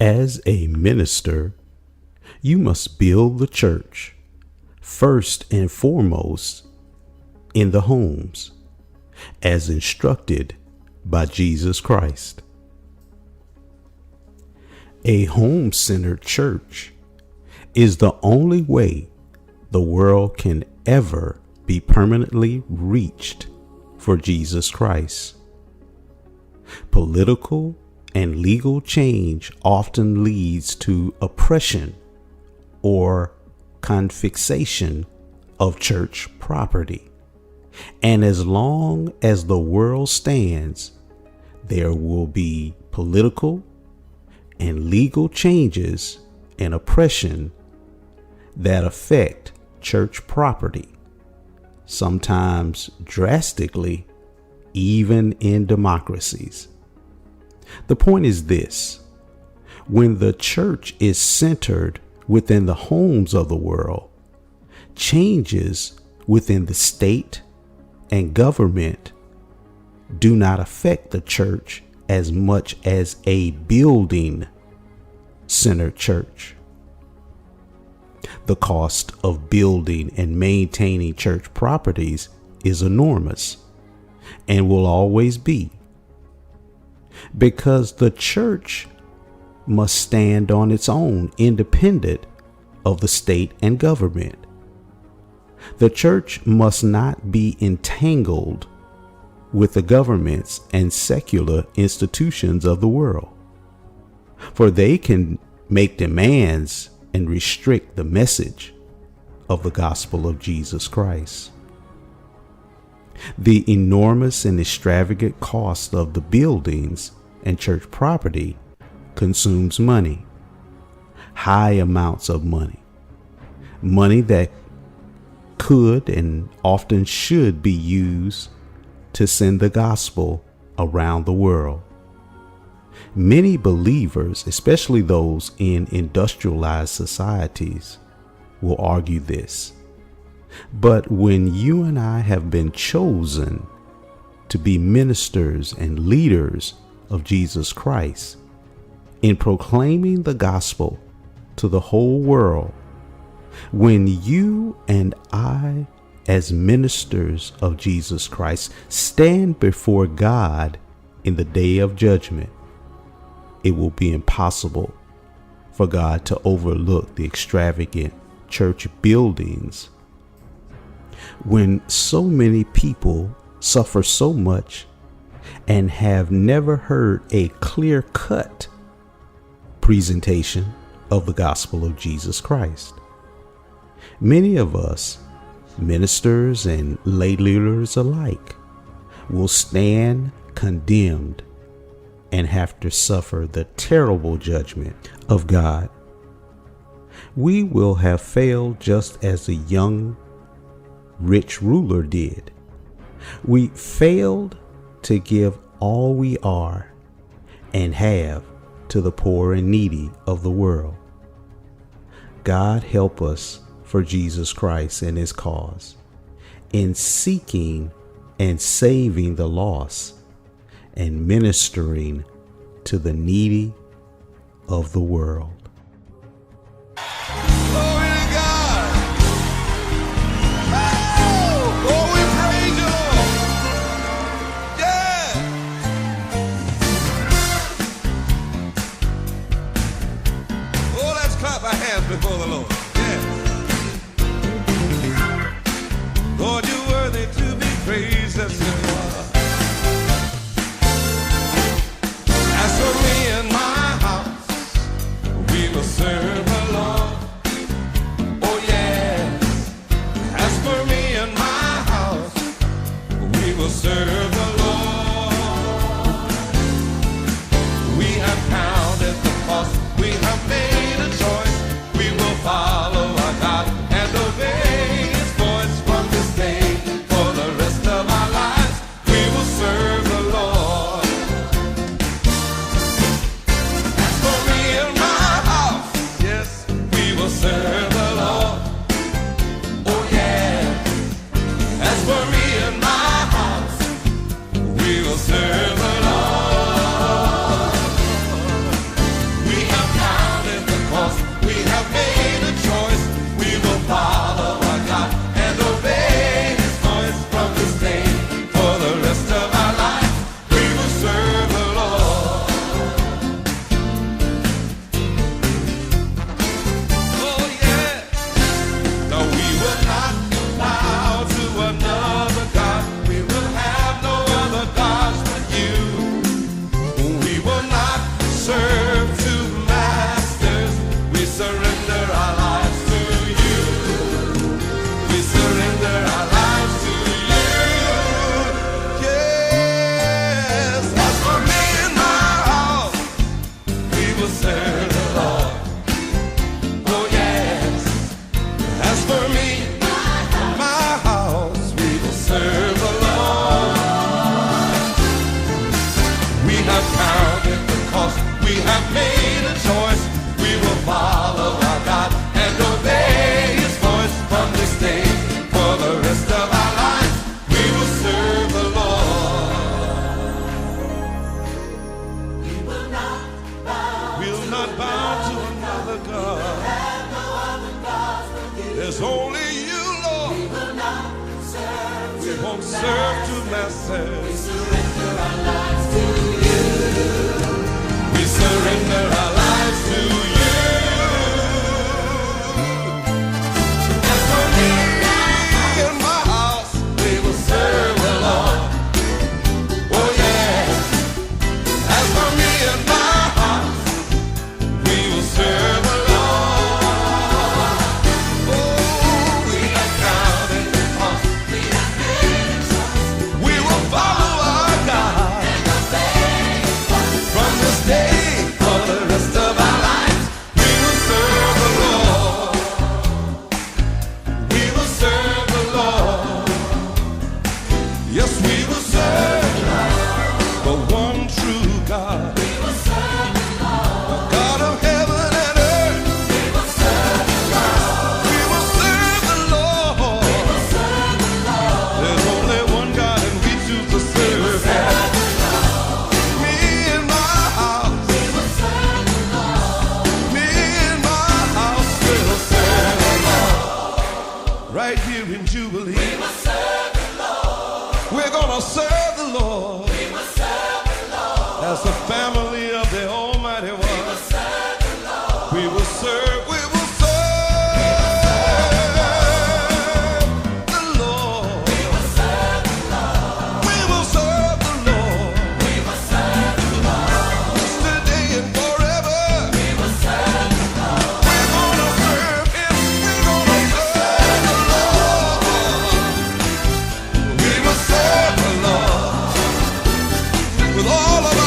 As a minister, you must build the church first and foremost in the homes, as instructed by Jesus Christ. A home-centered church is the only way the world can ever be permanently reached for Jesus Christ. Political and legal change often leads to oppression or confiscation of church property. And as long as the world stands, there will be political and legal changes and oppression that affect church property, sometimes drastically, even in democracies. The point is this: when the church is centered within the homes of the world, changes within the state and government do not affect the church as much as a building-centered church. The cost of building and maintaining church properties is enormous and will always be, because the church must stand on its own, independent of the state and government. The church must not be entangled with the governments and secular institutions of the world, for they can make demands and restrict the message of the gospel of Jesus Christ. The enormous and extravagant cost of the buildings and church property consumes money, high amounts of money that could and often should be used to send the gospel around the world. Many believers, especially those in industrialized societies, will argue this. But when you and I have been chosen to be ministers and leaders of Jesus Christ, in proclaiming the gospel to the whole world, when you and I, as ministers of Jesus Christ, stand before God in the day of judgment, it will be impossible for God to overlook the extravagant church buildings. When so many people suffer so much and have never heard a clear-cut presentation of the gospel of Jesus Christ, many of us, ministers and lay leaders alike, will stand condemned and have to suffer the terrible judgment of God. We will have failed just as the young rich ruler did. We failed to give all we are and have to the poor and needy of the world. God help us for Jesus Christ and his cause, in seeking and saving the lost and ministering to the needy of the world. Glory to God. Oh, we praise you, Lord. Yeah. Oh, let's clap our hands before the Lord. Yeah. Lord, you're worthy to be praised. That's who you are. As for me and my house, we will serve the Lord. Oh yes. As for me and my house, we will serve the Lord. We have counted the cost. We have made a choice. We will follow our God and obey his voice from this day for the rest of our lives. We will serve the Lord. There's only you, Lord. We will not serve we won't serve two masters. We surrender our lives to you. We surrender our lives to you. As for me and my house, we will serve the Lord. Oh yeah. As for me and my house, we will serve the Lord. Yes, we will serve the one true God. We will serve the Lord. God of heaven and earth. We will serve the Lord. We will serve the Lord. We will serve the Lord. There's only one God and we choose to serve Him. Me and my house. We will serve the Lord. Me and my house will serve the Lord. Right here in Jubilee. We will serve the Lord. We're gonna serve the Lord. We will serve the Lord. As the family of the Almighty One. We will serve the Lord. We will serve, we will serve the Lord. We will serve the Lord. We will serve the Lord. We will serve the Lord. Yesterday and forever. We will serve the Lord. We're gonna serve Him. We're gonna serve the Lord. We will serve the Lord with all of